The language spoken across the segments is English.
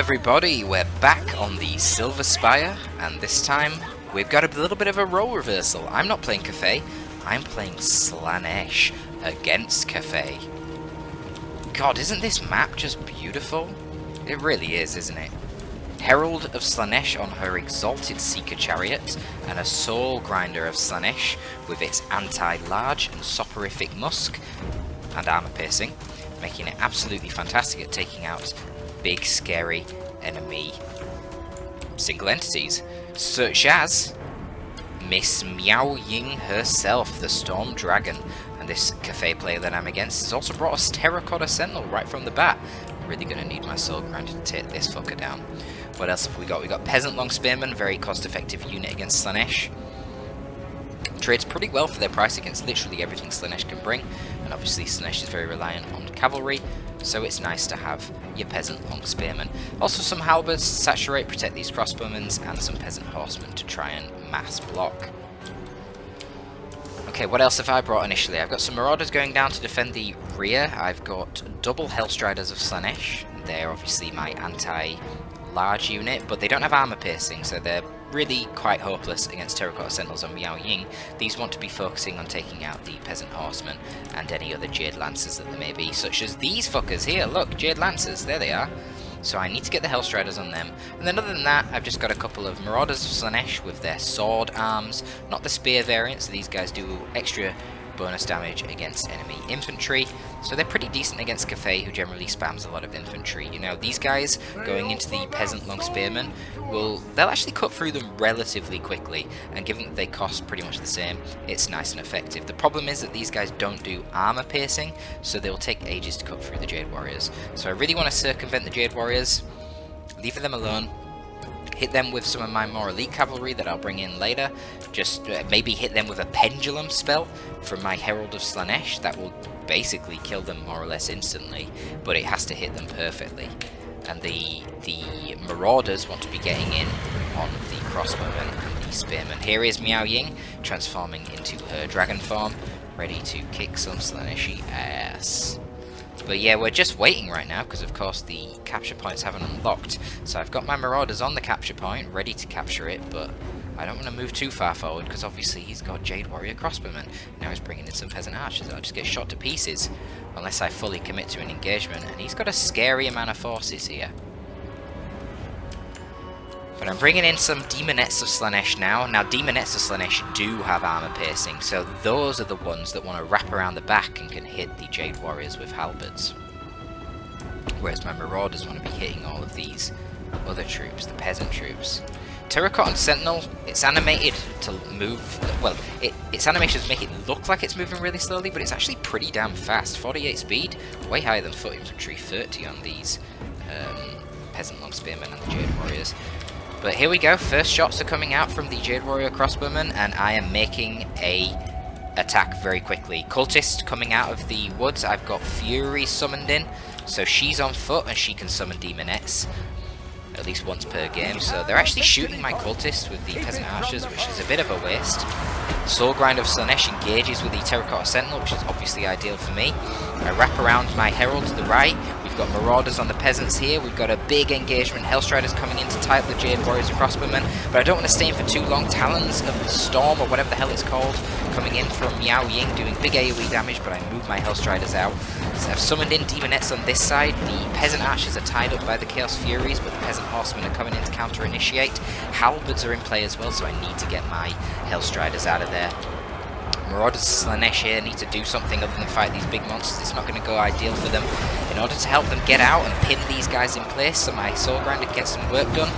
everybody, we're back on the Silver Spire, and this time we've got a little bit of a role reversal. I'm not playing Cathay, I'm playing Slaanesh against Cathay. God, isn't this map just beautiful? It really is, isn't it? Herald of Slaanesh on her Exalted Seeker Chariot, and a Soul Grinder of Slaanesh with its anti-large and soporific musk and armor piercing, making it absolutely fantastic at taking out big, scary enemy single entities, such as Miss Miao Ying herself, the Storm Dragon. And this Cathay player that I'm against has also brought us Terracotta Sentinel right from the bat. I'm really going to need my Soul Grinder to take this fucker down. What else have we got? We got Peasant Long Spearman, very cost-effective unit against Slaanesh. Trades pretty well for their price against literally everything Slaanesh can bring, and obviously Slaanesh is very reliant on cavalry, so it's nice to have your Peasant Long Spearmen. Also some halberds to saturate, protect these crossbowmen, and some Peasant Horsemen to try and mass block. Okay, what else have I brought initially? I've got some Marauders going down to defend the rear. I've got double Hellstriders of Slaanesh. They're obviously my anti-large unit, but they don't have armor piercing, so they're really quite hopeless against Terracotta Sentinels on Miao Ying. These want to be focusing on taking out the Peasant Horsemen and any other Jade Lancers that there may be, such as these fuckers here. Look, Jade Lancers, there they are. So I need to get the Hellstriders on them. And then other than that, I've just got a couple of Marauders of Slaanesh with their sword arms, not the spear variant, so these guys do extra bonus damage against enemy infantry, so they're pretty decent against Cathay, who generally spams a lot of infantry. You know, these guys going into the Peasant Long Spearmen they'll actually cut through them relatively quickly, and given that they cost pretty much the same, it's nice and effective. The problem is that these guys don't do armor piercing, so they'll take ages to cut through the Jade Warriors. So I really want to circumvent the Jade Warriors, leaving them alone. Hit them with some of my more elite cavalry that I'll bring in later. Just maybe hit them with a pendulum spell from my Herald of Slaanesh. That will basically kill them more or less instantly, but it has to hit them perfectly. And the Marauders want to be getting in on the crossbowmen and the spearmen. Here is Miao Ying transforming into her dragon form, ready to kick some Slaaneshi ass. But yeah, we're just waiting right now because of course the capture points haven't unlocked. So I've got my Marauders on the capture point, ready to capture it, but I don't want to move too far forward because obviously he's got Jade Warrior crossbowmen. Now he's bringing in some Peasant Archers. I'll just get shot to pieces unless I fully commit to an engagement, and he's got a scary amount of forces here. But I'm bringing in some Demonettes of Slaanesh now. Now, Demonettes of Slaanesh do have armor piercing, so those are the ones that want to wrap around the back and can hit the Jade Warriors with halberds. Whereas my Marauders want to be hitting all of these other troops, the peasant troops. Terracotta Sentinel, it's animated to move, well, its animations make it look like it's moving really slowly, but it's actually pretty damn fast. 48 speed, way higher than foot infantry, 30 on these Peasant Long Spearmen and the Jade Warriors. But here we go, first shots are coming out from the Jade Warrior crossbowmen, and I am making a attack very quickly. Cultist coming out of the woods, I've got Fury summoned in, so she's on foot and she can summon Demonettes at least once per game, so they're actually shooting my Cultists with the Peasant Archers, which is a bit of a waste. Soul Grind of Slaanesh engages with the Terracotta Sentinel, which is obviously ideal for me. I wrap around my Herald to the right. We've got Marauders on the Peasants here. We've got a big engagement. Hellstriders coming in to tie up the Jade Warriors and Crossbowmen, but I don't want to stay in for too long. Talons of the Storm, or whatever the hell it's called, coming in from Miao Ying, doing big AoE damage, but I move my Hellstriders out. So I've summoned in Demonettes on this side. The Peasant Archers are tied up by the Chaos Furies, but the Peasant Horsemen are coming in to counter-initiate. Halberds are in play as well, so I need to get my Hellstriders out of there. Marauders of Slaanesh here need to do something other than fight these big monsters. It's not going to go ideal for them. In order to help them get out and pin these guys in place so my Soul Grinder gets some work done,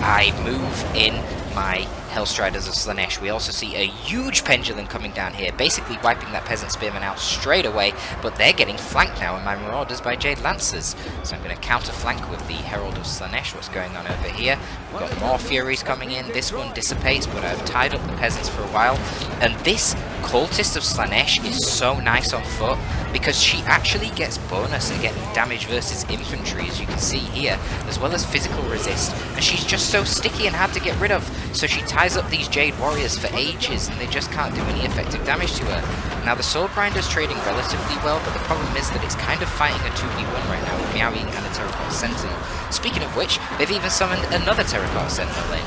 I move in my Hellstriders of Slaanesh. We also see a huge pendulum coming down here, basically wiping that Peasant Spearman out straight away, but they're getting flanked now in my Marauders by Jade Lancers. So I'm going to counter-flank with the Herald of Slaanesh. What's going on over here? We've got more Furies coming in. This one dissipates, but I've tied up the Peasants for a while, and this Cultist of Slaanesh is so nice on foot because she actually gets bonus at getting damage versus infantry, as you can see here, as well as physical resist, and she's just so sticky and hard to get rid of, so she ties up these Jade Warriors for ages and they just can't do any effective damage to her. Now the Soul Grinder's trading relatively well, but the problem is that it's kind of fighting a 2v1 right now with Miao, Ying and a Terracotta Sentinel. Speaking of which, they've even summoned another Terracotta Sentinel in.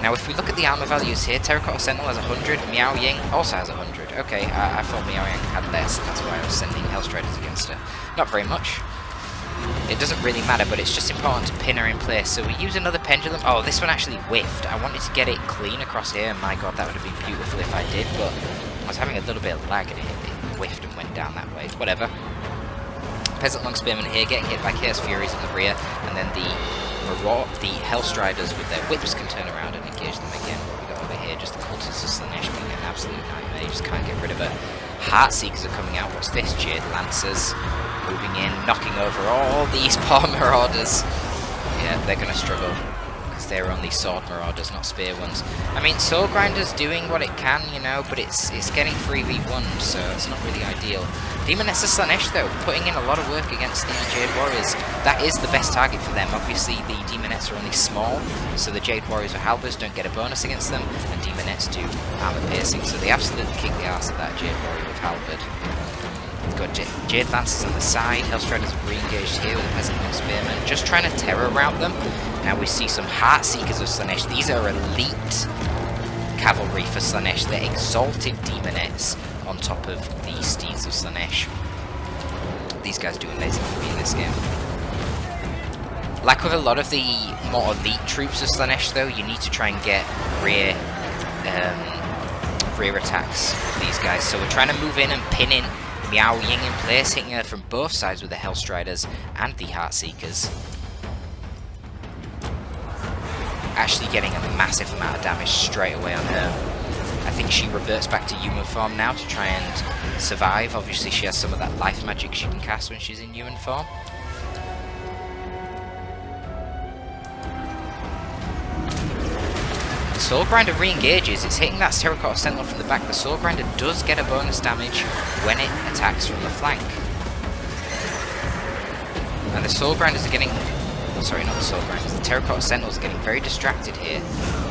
Now if we look at the armor values here, Terracotta Sentinel has 100, Miao Ying also has 100. Okay, I thought Miao Ying had less, and that's why I was sending Hellstriders against her. Not very much. It doesn't really matter, but it's just important to pin her in place. So we use another pendulum. Oh, this one actually whiffed. I wanted to get it clean across here, and my god, that would have been beautiful if I did, but I was having a little bit of lag and it whiffed and went down that way. Whatever. Peasant Long Spearmen here getting hit by Chaos Furies in the rear, and then the Hellstriders with their whips can turn around and engage them again. What we got over here, just the Cultists of Slaanesh being an absolute nightmare. You just can't get rid of her. Heartseekers are coming out. What's this? Jade Lancers moving in, knocking over all these poor Marauders. Yeah, they're going to struggle because they're only sword Marauders, not spear ones. I mean, Soul Grinder's doing what it can, you know, but it's getting 3v1, so it's not really ideal. Demoness of Slaanesh, though, putting in a lot of work against the Jade Warriors. That is the best target for them. Obviously, the Demonettes are only small, so the Jade Warriors with halberds don't get a bonus against them, and Demonettes do armor piercing, so they absolutely kick the arse of that Jade Warrior with halberd. Got Jade Lancers on the side. Hellstriders have re-engaged here with the Peasant Long Spearmen, just trying to terror route them. Now we see some Heartseekers of Slaanesh. These are elite cavalry for Slaanesh. They're exalted Demonettes on top of the Steeds of Slaanesh. These guys do amazing for me in this game. Like with a lot of the more elite troops of Slaanesh, though, you need to try and get rear attacks with these guys. So we're trying to move in and pin in Miao Ying in place, hitting her from both sides with the Hellstriders and the Heartseekers. Actually getting a massive amount of damage straight away on her. I think she reverts back to human form now to try and survive. Obviously she has some of that life magic she can cast when she's in human form. The Soul Grinder re-engages. It's hitting that Terracotta Sentinel from the back. The Soul Grinder does get a bonus damage when it attacks from the flank. And the Soul Grinders are getting... Sorry, not the Soul Grinders. The Terracotta Sentinels are getting very distracted here,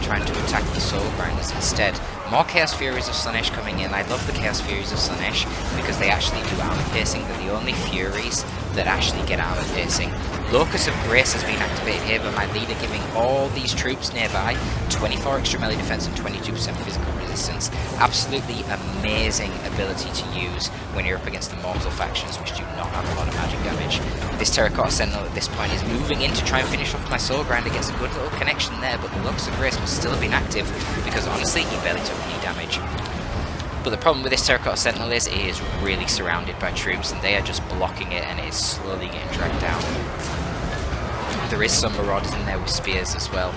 trying to attack the Soul Grinders instead. More Chaos Furies of Slaanesh coming in. I love the Chaos Furies of Slaanesh because they actually do armor piercing. They're the only Furies that actually get armor piercing. Locus of Grace has been activated here by my leader, giving all these troops nearby 24 extra melee defense and 22% physical resistance. Absolutely amazing ability to use when you're up against the mortal factions, which do not have a lot of magic damage. This Terracotta Sentinel at this point is moving in to try and finish off my Soul Grinder. Gets a good little connection there, but the Locus of Grace must still have been active because honestly, he barely took any damage. But the problem with this Terracotta Sentinel is it is really surrounded by troops and they are just blocking it and it is slowly getting dragged down. There is some Marauders in there with spears as well.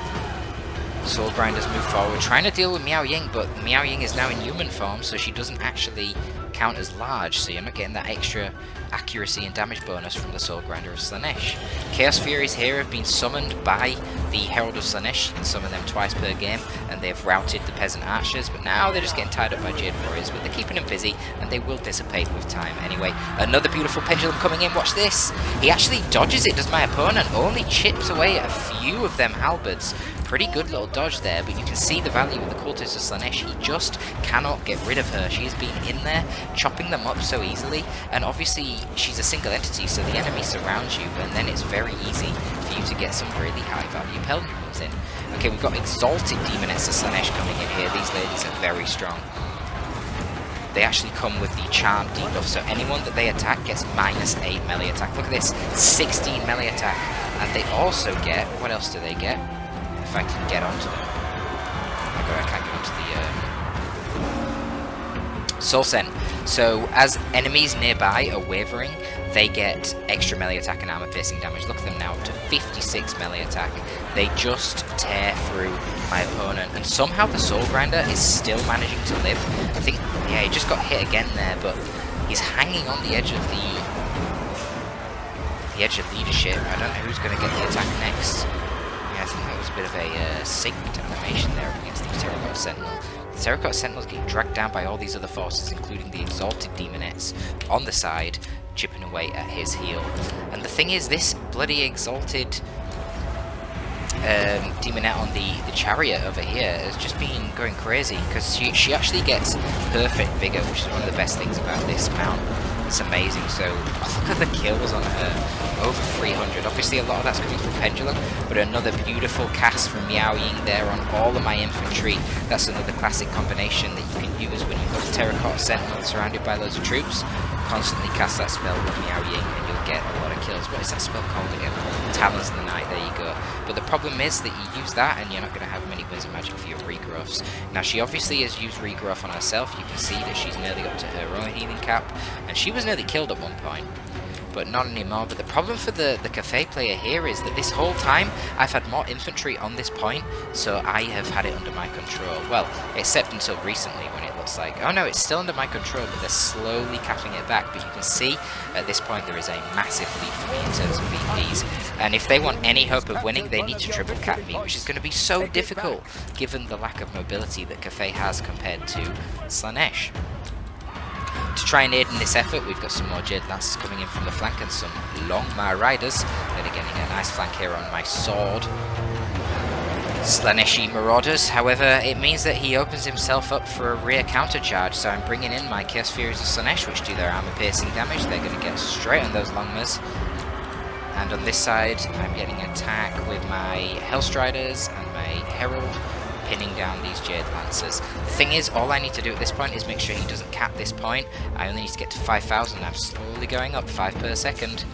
Soul Grinders move forward, trying to deal with Miao Ying, but Miao Ying is now in human form, so she doesn't actually count as large, so you're not getting that extra accuracy and damage bonus from the Soul Grinder of Slaanesh. Chaos Furies here have been summoned by the Herald of Slaanesh. You can summon them twice per game, and they've routed the Peasant Archers, but now they're just getting tied up by Jade Warriors, but they're keeping them busy, and they will dissipate with time. Anyway, another beautiful Pendulum coming in. Watch this! He actually dodges it, does my opponent, only chips away at a few of them halberds. Pretty good little dodge there, but you can see the value of the Cultist of Slaanesh. He just cannot get rid of her. She has been in there, chopping them up so easily, and obviously she's a single entity, so the enemy surrounds you, and then it's very easy for you to get some really high value pendulums in. Okay, we've got Exalted Demoness of Slaanesh coming in here. These ladies are very strong. They actually come with the Charm debuff, so anyone that they attack gets -8 melee attack. Look at this, 16 melee attack. And they also get, what else do they get? If I can get onto them. Oh my god, I can't get onto the Soul Scent. So as enemies nearby are wavering, they get extra melee attack and armor piercing damage. Look at them now, up to 56 melee attack. They just tear through my opponent, and somehow the Soul Grinder is still managing to live. I think, yeah, he just got hit again there, but he's hanging on the edge of leadership. I don't know who's going to get the attack next. Yeah, I think that was a bit of a synced animation there against the Terracotta Sentinel. The Terracotta Sentinels getting dragged down by all these other forces, including the Exalted Demonettes on the side, chipping away at his heel. And the thing is, this bloody Exalted Demonette on the chariot over here has just been going crazy, because she actually gets perfect vigor, which is one of the best things about this mount. It's amazing. So look at the kills on her, over 300. Obviously a lot of that's coming from Pendulum, but another beautiful cast from Miao Ying there on all of my infantry. That's another classic combination that you can use when you've got a Terracotta Sentinel surrounded by loads of troops. Constantly cast that spell with Miao Ying and you'll get a lot of kills. What is that spell called again? Talons in the Night, there you go. But the problem is that you use that and you're not going to have many Winds of Magic for your regrowths. Now she obviously has used regrowth on herself. You can see that she's nearly up to her own healing cap, and she was nearly killed at one point, but not anymore. But the problem for the Cathay player here is that this whole time I've had more infantry on this point, so I have had it under my control. Well, except until recently when it looks like, oh no, it's still under my control, but they're slowly capping it back. But you can see at this point there is a massive lead for me in terms of VPs, and if they want any hope of winning, they need to triple cap me, which is going to be so difficult given the lack of mobility that Cathay has compared to Slaanesh. To try and aid in this effort, we've got some more Jade Lancers coming in from the flank and some Longmire Riders that are getting a nice flank here on my sword. Slaaneshi Marauders, however, it means that he opens himself up for a rear counter charge, so I'm bringing in my Chaos Furies of Slaanesh, which do their armor piercing damage. They're going to get straight on those Longmires. And on this side, I'm getting an attack with my Hellstriders and my Herald, pinning down these Jade Lancers. The thing is, all I need to do at this point is make sure he doesn't cap this point. I only need to get to 5,000. I'm slowly going up, 5 per second.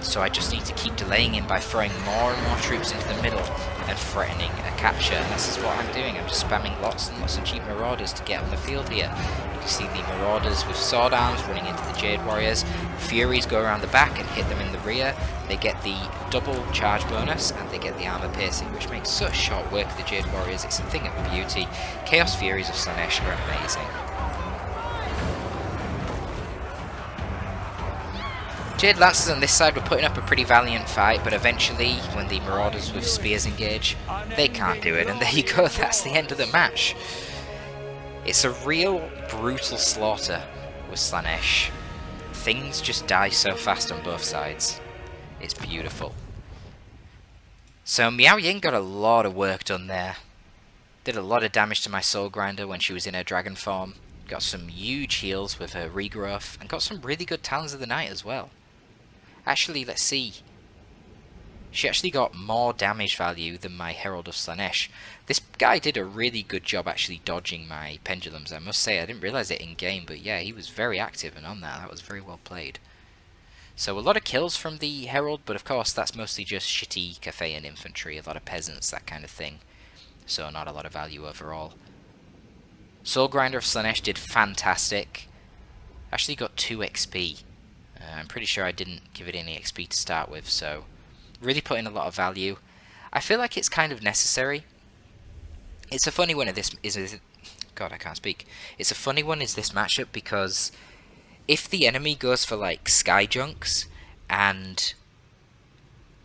So I just need to keep delaying him by throwing more and more troops into the middle and threatening a capture. And this is what I'm doing. I'm just spamming lots and lots of cheap Marauders to get on the field here. You can see the Marauders with sword arms running into the Jade Warriors. Furies go around the back and hit them in the rear. They get the double charge bonus and they get the armor piercing, which makes such short work of the Jade Warriors. It's a thing of beauty. Chaos Furies of Slaanesh are amazing. Jade Lancers on this side were putting up a pretty valiant fight, but eventually, when the Marauders with spears engage, they can't do it, and there you go, that's the end of the match. It's a real brutal slaughter with Slaanesh. Things just die so fast on both sides. It's beautiful. So Miao Ying got a lot of work done there. Did a lot of damage to my Soul Grinder when she was in her dragon form. Got some huge heals with her regrowth, and got some really good Talons of the Night as well. Actually, let's see. She actually got more damage value than my Herald of Slaanesh. This guy did a really good job actually dodging my pendulums, I must say. I didn't realise it in-game, but yeah, he was very active and on that. That was very well played. So a lot of kills from the Herald, but of course that's mostly just shitty Cathayan infantry, a lot of peasants, that kind of thing. So not a lot of value overall. Soul Grinder of Slaanesh did fantastic. Actually got 2 XP. I'm pretty sure I didn't give it any XP to start with, so really put in a lot of value. I feel like it's kind of necessary. It's a funny one of this God, I can't speak. It's a funny one is this matchup, because if the enemy goes for like sky junks and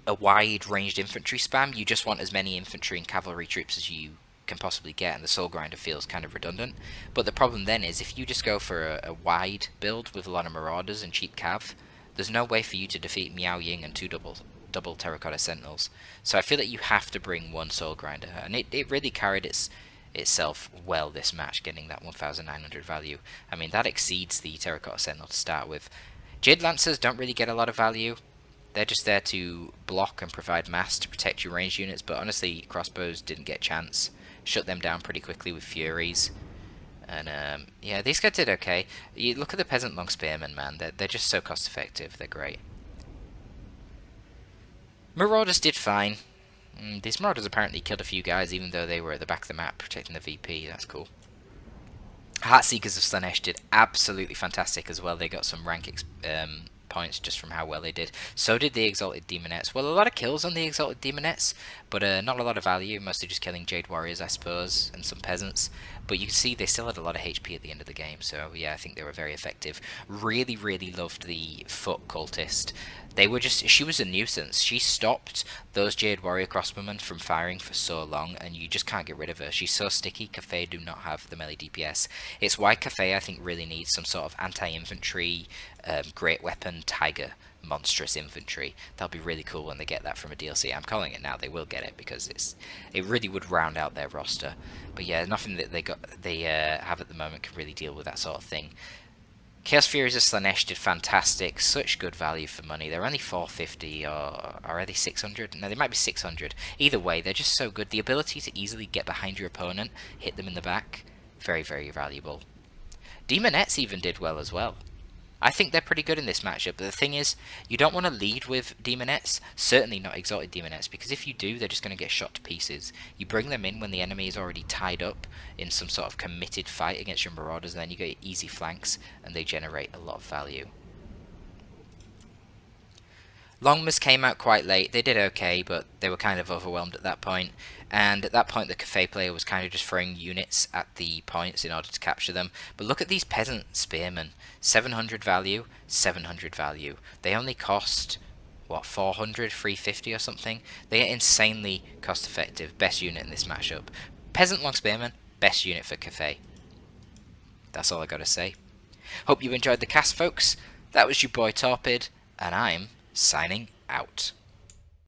a wide ranged infantry spam, you just want as many infantry and cavalry troops as you can possibly get, and the Soul Grinder feels kind of redundant. But the problem then is if you just go for a wide build with a lot of Marauders and cheap cav, there's no way for you to defeat Miao Ying and 2 double Terracotta Sentinels. So I feel that you have to bring 1 Soul Grinder, and it really carried itself well this match, getting that 1,900 value. I mean, that exceeds the Terracotta Sentinel to start with. Jade Lancers don't really get a lot of value. They're just there to block and provide mass to protect your ranged units, but honestly, crossbows didn't get a chance. Shut them down pretty quickly with Furies. And yeah, these guys did okay. You look at the Peasant Long Spearmen, man. They're just so cost effective. They're great. Marauders did fine. These Marauders apparently killed a few guys, even though they were at the back of the map protecting the VP. That's cool. Heartseekers of Slaanesh did absolutely fantastic as well. They got some rank points just from how well they did. So did the Exalted Demonettes. Well, a lot of kills on the Exalted Demonettes, but not a lot of value, mostly just killing Jade Warriors, I suppose, and some peasants. But you can see they still had a lot of HP at the end of the game, so yeah, I think they were very effective. Really, really loved the Foot Cultist. She was a nuisance. She stopped those Jade Warrior Crossbowmen from firing for so long, and you just can't get rid of her. She's so sticky. Cathay do not have the melee DPS. It's why Cathay, I think, really needs some sort of anti-infantry, great weapon, tiger, monstrous infantry. That'll be really cool when they get that from a DLC. I'm calling it now. They will get it because it really would round out their roster. But yeah, nothing that they have at the moment can really deal with that sort of thing. Chaos Furies of Slaanesh did fantastic, such good value for money. They're only 450 or are they 600? No, they might be 600. Either way, they're just so good. The ability to easily get behind your opponent, hit them in the back, very, very valuable. Demonettes even did well as well. I think they're pretty good in this matchup, but the thing is, you don't want to lead with Demonettes, certainly not Exalted Demonettes, because if you do, they're just going to get shot to pieces. You bring them in when the enemy is already tied up in some sort of committed fight against your Marauders, and then you get easy flanks, and they generate a lot of value. Longmas came out quite late. They did okay, but they were kind of overwhelmed at that point. And at that point, the Cathay player was kind of just throwing units at the points in order to capture them. But look at these peasant spearmen. 700 value, 700 value. They only cost, what, 400, 350 or something? They are insanely cost effective. Best unit in this matchup. Peasant long spearmen, best unit for Cathay. That's all I gotta say. Hope you enjoyed the cast, folks. That was your boy Torpid, and I'm signing out.